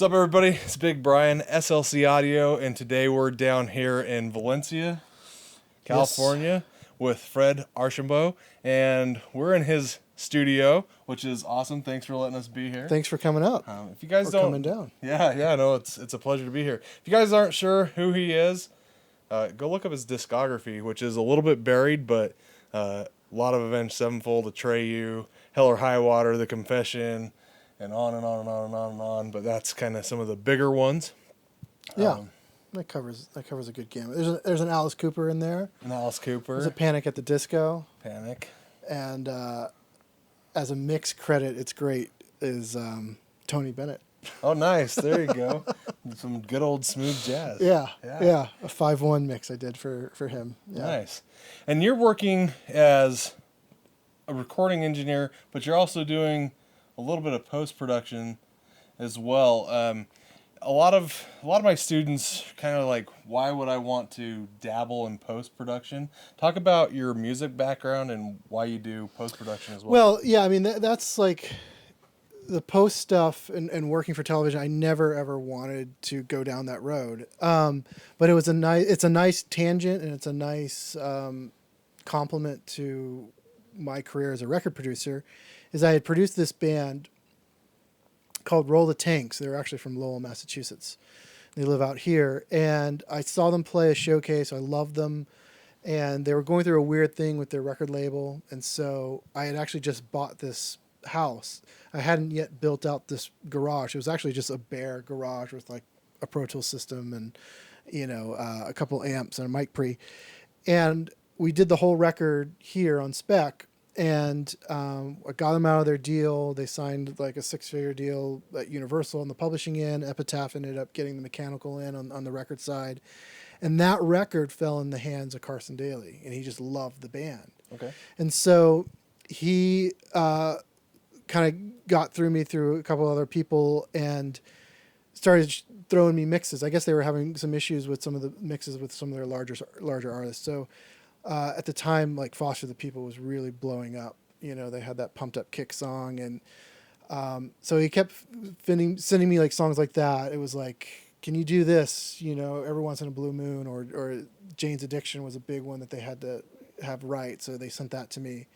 What's up, everybody? It's Big Brian, SLCAudio, and today we're down here in Valencia, California, with Fred Archambault, and we're in his studio, which is awesome. Thanks for letting us be here. Thanks for coming up. If you guys don't, coming down. Yeah, no, it's a pleasure to be here. If you guys aren't sure who he is, go look up his discography, which is a little bit buried, but a lot of Avenged Sevenfold, Atreyu, Hell or Highwater, The Confession, and on and on and on and on and on. But that's kind of some of the bigger ones. Yeah, that covers a good gamut. There's an Alice Cooper in there. An Alice Cooper. There's a Panic at the Disco. Panic. And as a mix credit, it's great, is Tony Bennett. Oh, nice. There you go. Some good old smooth jazz. Yeah. A 5/1 mix I did for him. Yeah. Nice. And you're working as a recording engineer, but you're also doing a little bit of post-production as well. A lot of my students kind of like, why would I want to dabble in post-production? Talk about your music background and why you do post-production as well. Well, yeah, I mean, that's like the post stuff and working for television. I never ever wanted to go down that road. But it's a nice tangent, and it's a nice compliment to my career as a record producer. Is I had produced this band called Roll the Tanks. They were actually from Lowell, Massachusetts. They live out here, and I saw them play a showcase. I loved them, and they were going through a weird thing with their record label, and so I had actually just bought this house. I hadn't yet built out this garage. It was actually just a bare garage with like a Pro Tools system and a couple amps and a mic pre, and we did the whole record here on spec. And I got them out of their deal. They signed like a 6-figure deal at Universal on the publishing end. Epitaph ended up getting the mechanical in on the record side. And that record fell in the hands of Carson Daily, and he just loved the band. Okay. And so he kind of got through me through a couple other people and started throwing me mixes. I guess they were having some issues with some of the mixes with some of their larger artists. So at the time, like Foster the People was really blowing up. They had that pumped up kick song. And so he kept sending me like songs like that. It was like, can you do this? Every once in a blue moon, or Jane's Addiction was a big one that they had to have right. So they sent that to me.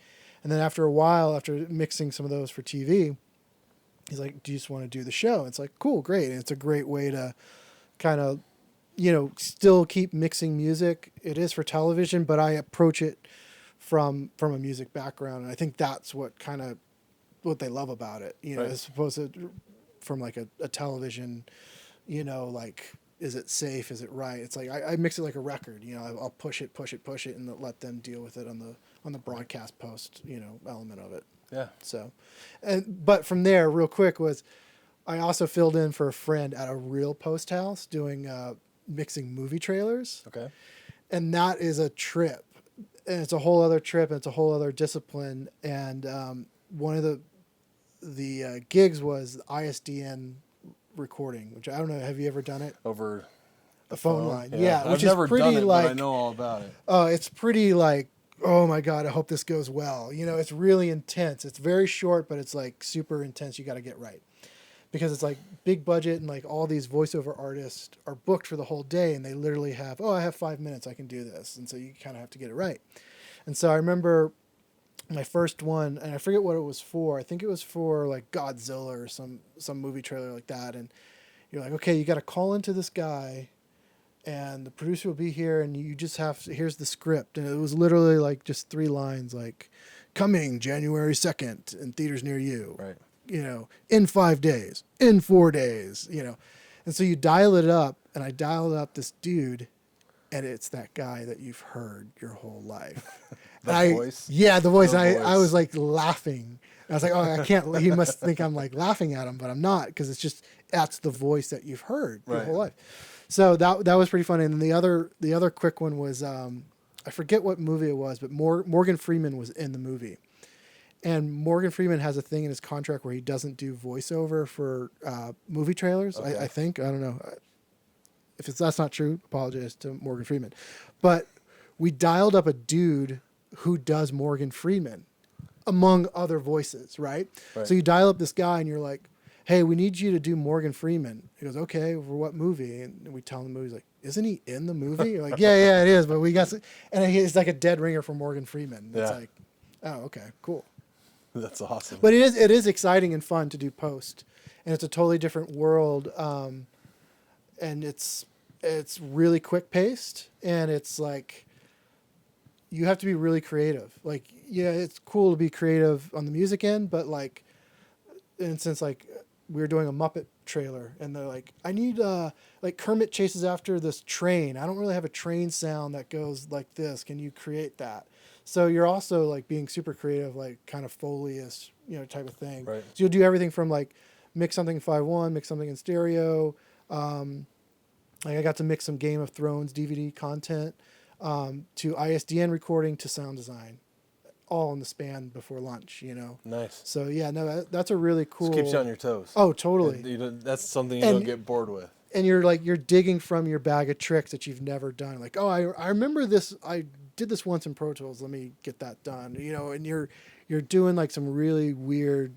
And then after a while, after mixing some of those for TV, he's like, do you just want to do the show? And it's like, cool, great. And it's a great way to kind of, still keep mixing music. It is for television, but I approach it from a music background. And I think that's what they love about it, right. As opposed to from like a television, like, is it safe? Is it right? It's like, I mix it like a record, I'll push it and let them deal with it on the broadcast post, element of it. Yeah. So, but from there real quick I also filled in for a friend at a real post house doing, mixing movie trailers. Okay. And that is a trip, and it's a whole other trip, and it's a whole other discipline. And one of the gigs was ISDN recording, which I don't know. Have you ever done it? Over the phone line? Yeah. Which I've never is pretty done it, like, but I know all about it. It's pretty like, oh my God, I hope this goes well. It's really intense. It's very short, but it's like super intense. You got to get right. Because it's like big budget, and like all these voiceover artists are booked for the whole day, and they literally have, I have 5 minutes, I can do this. And so you kind of have to get it right. And so I remember my first one, and I forget what it was for. I think it was for like Godzilla or some movie trailer like that. And you're like, okay, you got to call into this guy, and the producer will be here, and you just here's the script. And it was literally like just 3 lines, like, coming January 2nd in theaters near you. Right. In 5 days, in 4 days, And so you dial it up, and I dialed up this dude, and it's that guy that you've heard your whole life. Voice? Yeah, the voice. The And voice. I was like laughing. I was like, oh, I can't, he must think I'm like laughing at him, but I'm not, because that's the voice that you've heard your whole life. So that was pretty funny. And then the other quick one was, I forget what movie it was, but Morgan Freeman was in the movie. And Morgan Freeman has a thing in his contract where he doesn't do voiceover for movie trailers. Okay. I think. I don't know. If that's not true, apologize to Morgan Freeman. But we dialed up a dude who does Morgan Freeman, among other voices, right? So you dial up this guy, and you're like, hey, we need you to do Morgan Freeman. He goes, okay, for what movie? And we tell him the movie. He's like, isn't he in the movie? You're like, yeah, it is. But we got, and he's like a dead ringer for Morgan Freeman. It's like, oh, okay, cool. That's awesome. But it is exciting and fun to do post, and it's a totally different world. And it's really quick paced, and it's like, you have to be really creative. Like, yeah, it's cool to be creative on the music end, but like, and since like we were doing a Muppet trailer, and they're like, I need like Kermit chases after this train. I don't really have a train sound that goes like this. Can you create that? So you're also like being super creative, like kind of Foley-ish, type of thing. Right. So you'll do everything from like mix something in 5.1, mix something in stereo. Like I got to mix some Game of Thrones DVD content, to ISDN recording to sound design, all in the span before lunch, Nice. So yeah, no, that's a really cool. Just keeps you on your toes. Oh, totally. That's something you don't get bored with. And you're digging from your bag of tricks that you've never done. Like, oh, I remember this. I did this once in Pro Tools. Let me get that done. And you're doing like some really weird,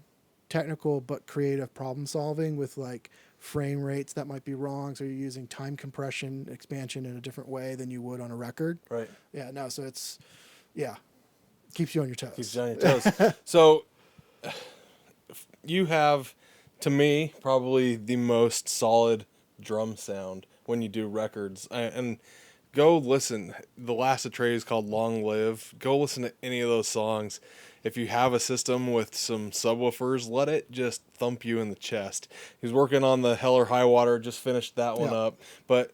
technical but creative problem solving with like frame rates that might be wrong. So you're using time compression, expansion in a different way than you would on a record. Right. Yeah. No. So keeps you on your toes. Keeps you on your toes. So you have, to me, probably the most solid drum sound when you do records. And go listen. The last Atreyu is called Long Live. Go listen to any of those songs. If you have a system with some subwoofers, let it just thump you in the chest. He's working on the Hell or Highwater, just finished that one up. But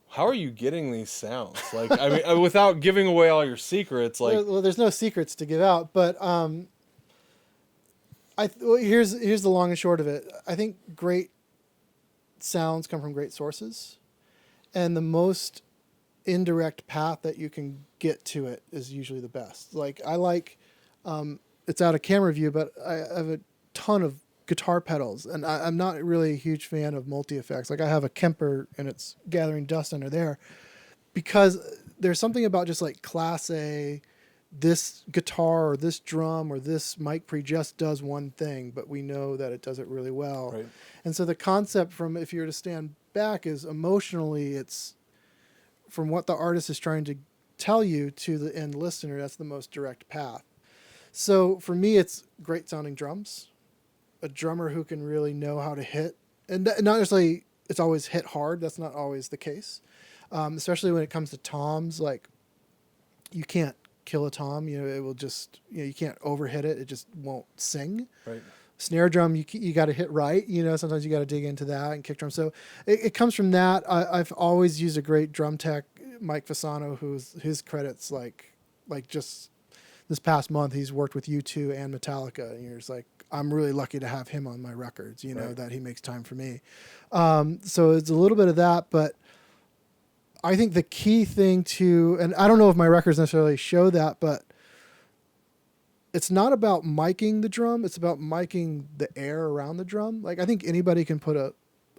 how are you getting these sounds? Like, I mean, without giving away all your secrets, like... Well, there's no secrets to give out, but here's the long and short of it. I think great sounds come from great sources, and the most indirect path that you can get to it is usually the best. Like, I like, it's out of camera view, but I have a ton of guitar pedals, and I'm not really a huge fan of multi-effects. Like, I have a Kemper, and it's gathering dust under there, because there's something about just like Class A, this guitar or this drum or this mic pre just does one thing, but we know that it does it really well. Right. And so the concept from, if you were to stand back, is emotionally, it's from what the artist is trying to tell you to the end listener. That's the most direct path. So for me, it's great sounding drums, a drummer who can really know how to hit, and not necessarily it's always hit hard. That's not always the case. Especially when it comes to toms, like, you can't kill a tom, it will just, you can't overhit it. It just won't sing. Right. Snare drum, you got to hit right, sometimes you got to dig into that, and kick drum. So it comes from that. I've always used a great drum tech, Mike Fasano, who's his credits, like just this past month, he's worked with U2 and Metallica, and you're just like, I'm really lucky to have him on my records, right. that he makes time for me. So it's a little bit of that, but I think the key thing and I don't know if my records necessarily show that, but it's not about miking the drum. It's about miking the air around the drum. Like, I think anybody can put a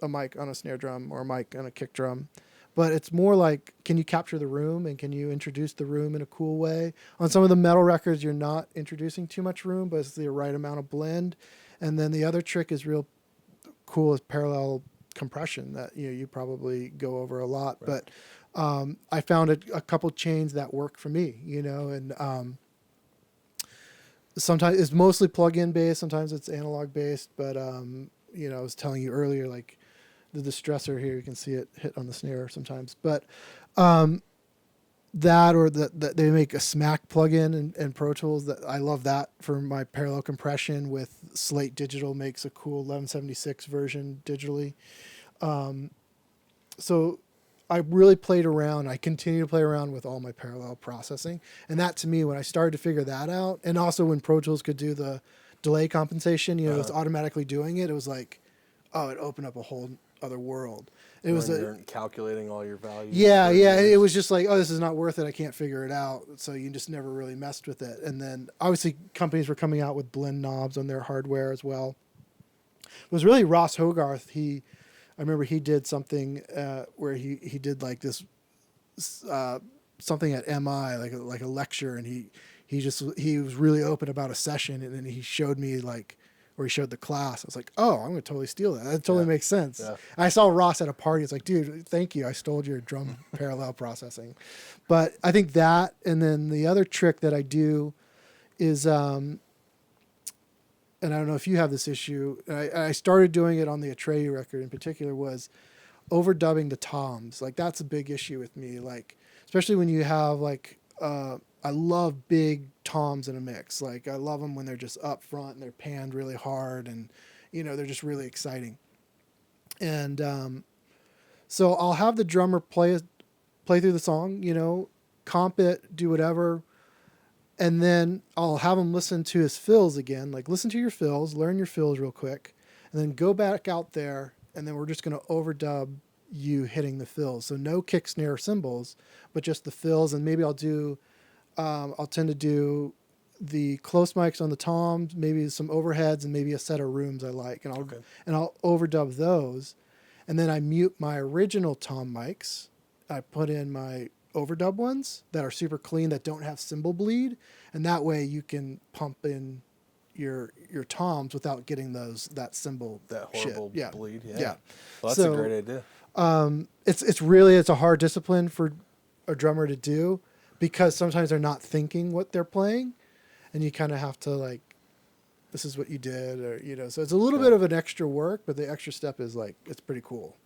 mic on a snare drum or a mic on a kick drum, but it's more like, can you capture the room, and can you introduce the room in a cool way? On some of the metal records, you're not introducing too much room, but it's the right amount of blend. And then the other trick is real cool, is parallel compression that you probably go over a lot. Right. But I found a couple chains that work for me, and sometimes it's mostly plug-in based, sometimes it's analog based, but I was telling you earlier, like the distressor here, you can see it hit on the snare sometimes, but that, or that they make a Smack plugin in Pro Tools, that I love that for my parallel compression. With Slate Digital makes a cool 1176 version digitally. So I really played around. I continue to play around with all my parallel processing. And that, to me, when I started to figure that out, and also when Pro Tools could do the delay compensation, it was automatically doing it. It was like, oh, it opened up a whole other world. It was you're calculating all your values. Yeah. It was just like, oh, this is not worth it. I can't figure it out. So you just never really messed with it. And then obviously companies were coming out with blend knobs on their hardware as well. It was really Ross Hogarth. I remember he did something where he did like this something at MI, like a lecture, and he was really open about a session, and then he showed me where he showed the class. I was like, oh, I'm going to totally steal that. That totally Yeah. makes sense. Yeah. And I saw Ross at a party. It's like, dude, thank you. I stole your drum parallel processing. But I think that, and then the other trick that I do is, and I don't know if you have this issue, I started doing it on the Atreyu record in particular, was overdubbing the toms. Like, that's a big issue with me. Like, especially when you have like, I love big toms in a mix. Like, I love them when they're just up front and they're panned really hard, and they're just really exciting. And so I'll have the drummer play through the song, comp it, do whatever, and then I'll have him listen to his fills again. Like, listen to your fills, learn your fills real quick, and then go back out there, and then we're just going to overdub you hitting the fills. So no kick, snare, cymbals, but just the fills. And maybe I'll tend to do the close mics on the toms, maybe some overheads, and maybe a set of rooms I like, and I'll overdub those, and then I mute my original tom mics. I put in my overdub ones that are super clean, that don't have cymbal bleed, and that way you can pump in your toms without getting that cymbal, that horrible shit. bleed. Yeah. Yeah. Well, that's a great idea. It's a hard discipline for a drummer to do, because sometimes they're not thinking what they're playing, and you kind of have to, like, this is what you did, or so it's a little bit of an extra work, but the extra step is, like, it's pretty cool.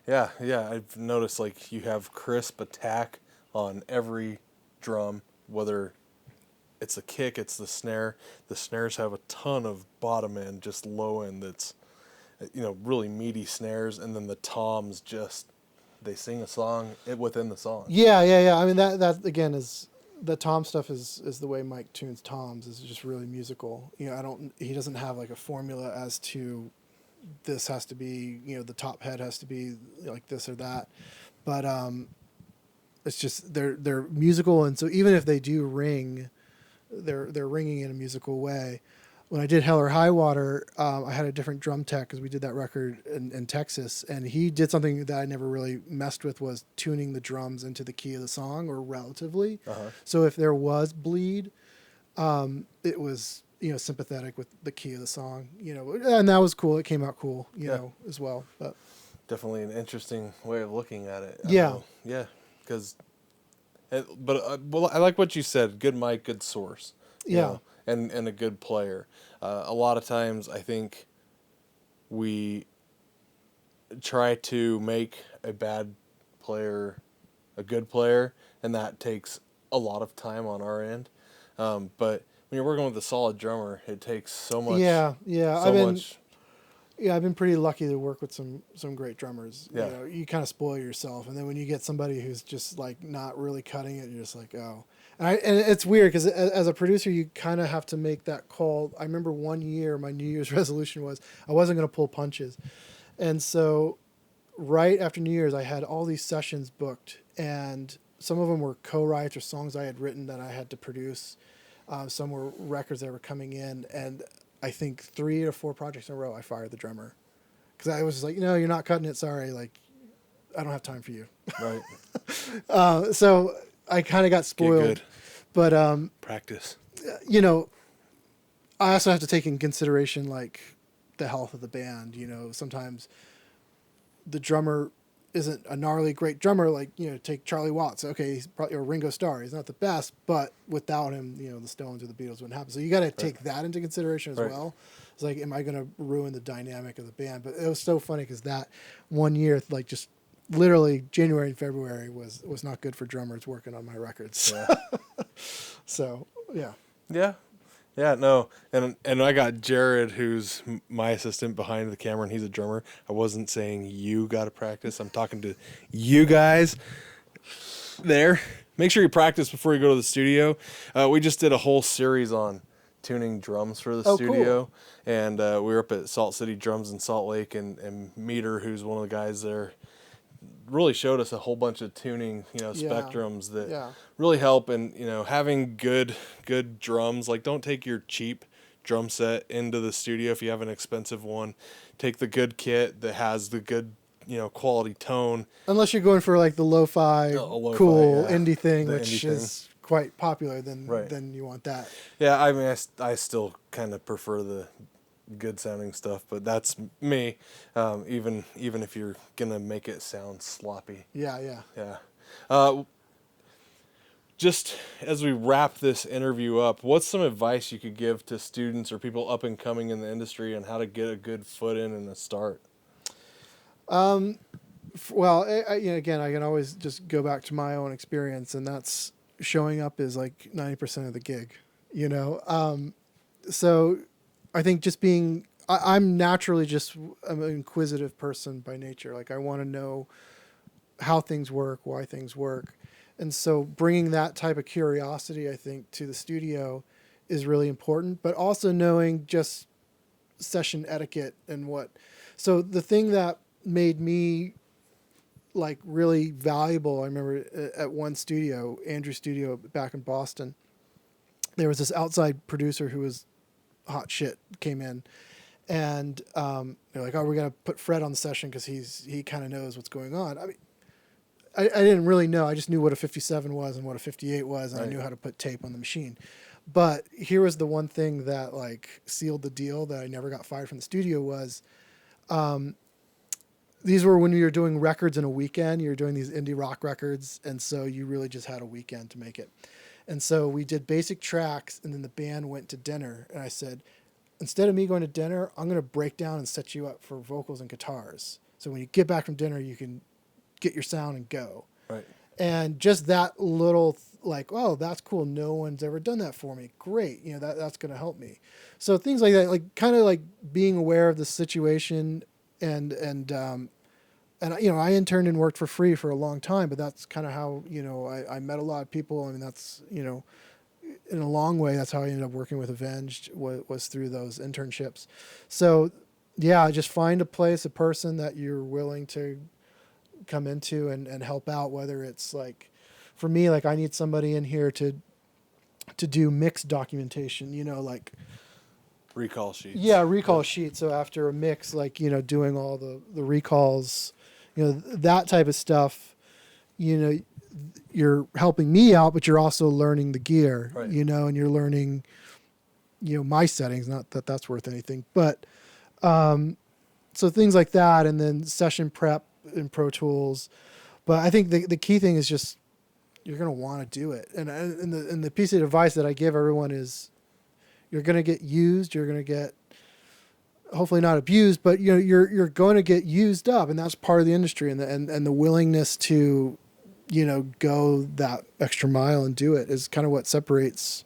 Yeah, I've noticed, like, you have crisp attack on every drum, whether it's the kick, it's the snare. The snares have a ton of bottom end, just low end, that's, really meaty snares, and then the toms they sing a song within the song. Yeah. I mean, that again is, the tom stuff is the way Mike tunes toms, is just really musical. He doesn't have like a formula as to, this has to be, the top head has to be like this or that, but it's just they're musical, and so even if they do ring, they're ringing in a musical way. When I did Hell or Highwater, I had a different drum tech, because we did that record in Texas, and he did something that I never really messed with, was tuning the drums into the key of the song, or relatively. Uh-huh. So if there was bleed, it was sympathetic with the key of the song, and that was cool. It came out cool, as well. But definitely an interesting way of looking at it. Yeah. Because, I like what you said. Good mic, good source. Yeah. And a good player. A lot of times, I think we try to make a bad player a good player, and that takes a lot of time on our end. But when you're working with a solid drummer, it takes so much. Yeah. So I've been pretty lucky to work with some great drummers. Yeah. You kind of spoil yourself, and then when you get somebody who's just like not really cutting it, you're just like, oh. And it's weird, because as a producer, you kind of have to make that call. I remember one year, my New Year's resolution was I wasn't going to pull punches, and so right after New Year's, I had all these sessions booked, and some of them were co-writes or songs I had written that I had to produce. Some were records that were coming in, and I think 3 or 4 projects in a row, I fired the drummer, because I was just like, you're not cutting it. Sorry, like, I don't have time for you. right. So I kind of got spoiled. Get good. But practice. I also have to take in consideration like the health of the band. Sometimes the drummer isn't a gnarly great drummer. Like take Charlie Watts. Okay, he's probably, or Ringo Starr. He's not the best, but without him, the Stones or the Beatles wouldn't happen. So you got to take that into consideration as well. It's like, am I going to ruin the dynamic of the band? But it was so funny, because that one year, like, just literally January and February was not good for drummers working on my records. Yeah. So yeah. Yeah, no, and I got Jared, who's my assistant behind the camera, and he's a drummer. I wasn't saying you got to practice. I'm talking to you guys there. Make sure you practice before you go to the studio. We just did a whole series on tuning drums for the studio, cool. And we were up at Salt City Drums in Salt Lake, and Meter, who's one of the guys there, really showed us a whole bunch of tuning, spectrums that really help. And, having good drums, like, don't take your cheap drum set into the studio if you have an expensive one. Take the good kit that has the good, quality tone. Unless you're going for like the lo-fi, cool indie thing, which is quite popular, then you want that. Yeah, I mean, I still kind of prefer the good sounding stuff, but that's me. Even if you're gonna make it sound sloppy. Yeah. Yeah. Just as we wrap this interview up, what's some advice you could give to students or people up and coming in the industry on how to get a good foot in and a start? Well, again, I can always just go back to my own experience, and that's showing up is like 90% of the gig, So I think just I'm naturally I'm an inquisitive person by nature. Like I want to know how things work, why things work. And so bringing that type of curiosity, I think, to the studio is really important, but also knowing just session etiquette and so the thing that made me like really valuable, I remember at one studio, Andrew's studio back in Boston, there was this outside producer who was hot shit, came in, and they're like, oh, we're going to put Fred on the session because he kind of knows what's going on. I mean, I didn't really know. I just knew what a 57 was and what a 58 was, and I knew how to put tape on the machine. But here was the one thing that like sealed the deal that I never got fired from the studio was, these were when you were doing records in a weekend. You were doing these indie rock records, and so you really just had a weekend to make it. And so we did basic tracks, and then the band went to dinner. And I said, instead of me going to dinner, I'm going to break down and set you up for vocals and guitars. So when you get back from dinner, you can get your sound and go. Right. And just that little like, oh, that's cool. No one's ever done that for me. Great. That's going to help me. So things like that, like kind of like being aware of the situation and I interned and worked for free for a long time, but that's kind of how, I met a lot of people. I mean, that's, in a long way, that's how I ended up working with Avenged was through those internships. So yeah, just find a place, a person that you're willing to come into and help out, whether it's like, for me, like I need somebody in here to do mix documentation, like recall sheets. Yeah, recall sheets. So after a mix, like, doing all the recalls, that type of stuff, you're helping me out, but you're also learning the gear, right. And you're learning, my settings, not that that's worth anything, but, so things like that. And then session prep in Pro Tools. But I think the key thing is just, you're going to want to do it. And the piece of advice that I give everyone is you're going to get used. You're going to get, hopefully not abused, but you're going to get used up, and that's part of the industry. And the willingness to, go that extra mile and do it is kind of what separates,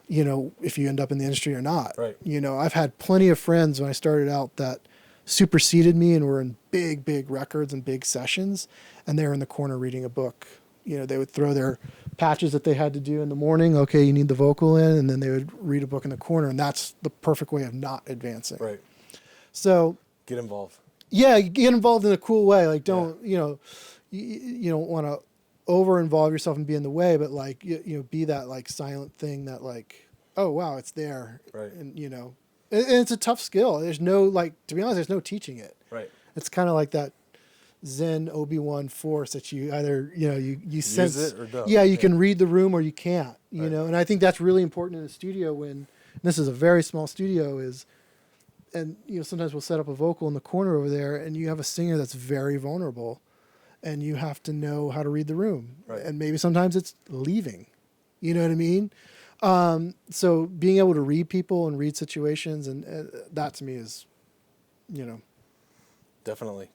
if you end up in the industry or not. Right. I've had plenty of friends when I started out that superseded me and were in big records and big sessions, and they were in the corner reading a book. They would throw their patches that they had to do in the morning. Okay, you need the vocal in, and then they would read a book in the corner, and that's the perfect way of not advancing. Right. So get involved. Yeah, get involved in a cool way. Like don't you don't want to over involve yourself and be in the way, but like be that like silent thing that like, oh wow, it's there. Right. And and it's a tough skill. There's no to be honest, there's no teaching it. Right. It's kind of like that Zen Obi-Wan force that you either you sense it or don't. Yeah, you can read the room or you can't. And I think that's really important in a studio when this is a very small studio and sometimes we'll set up a vocal in the corner over there and you have a singer that's very vulnerable and you have to know how to read the room. Right. And maybe sometimes it's leaving. You know what I mean? So being able to read people and read situations and that to me is Definitely.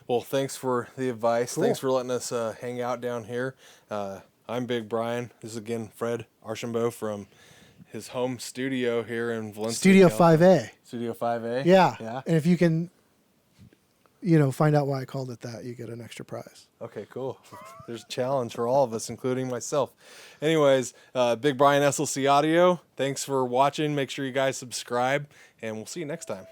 Well, thanks for the advice. Cool. Thanks for letting us hang out down here. I'm Big Brian. This is again Fred Archambault from his home studio here in Valencia. Studio California. 5A. Studio 5A. Yeah. And if you can, find out why I called it that, you get an extra prize. Okay, cool. There's a challenge for all of us, including myself. Anyways, Big Brian SLCAudio. Thanks for watching. Make sure you guys subscribe, and we'll see you next time.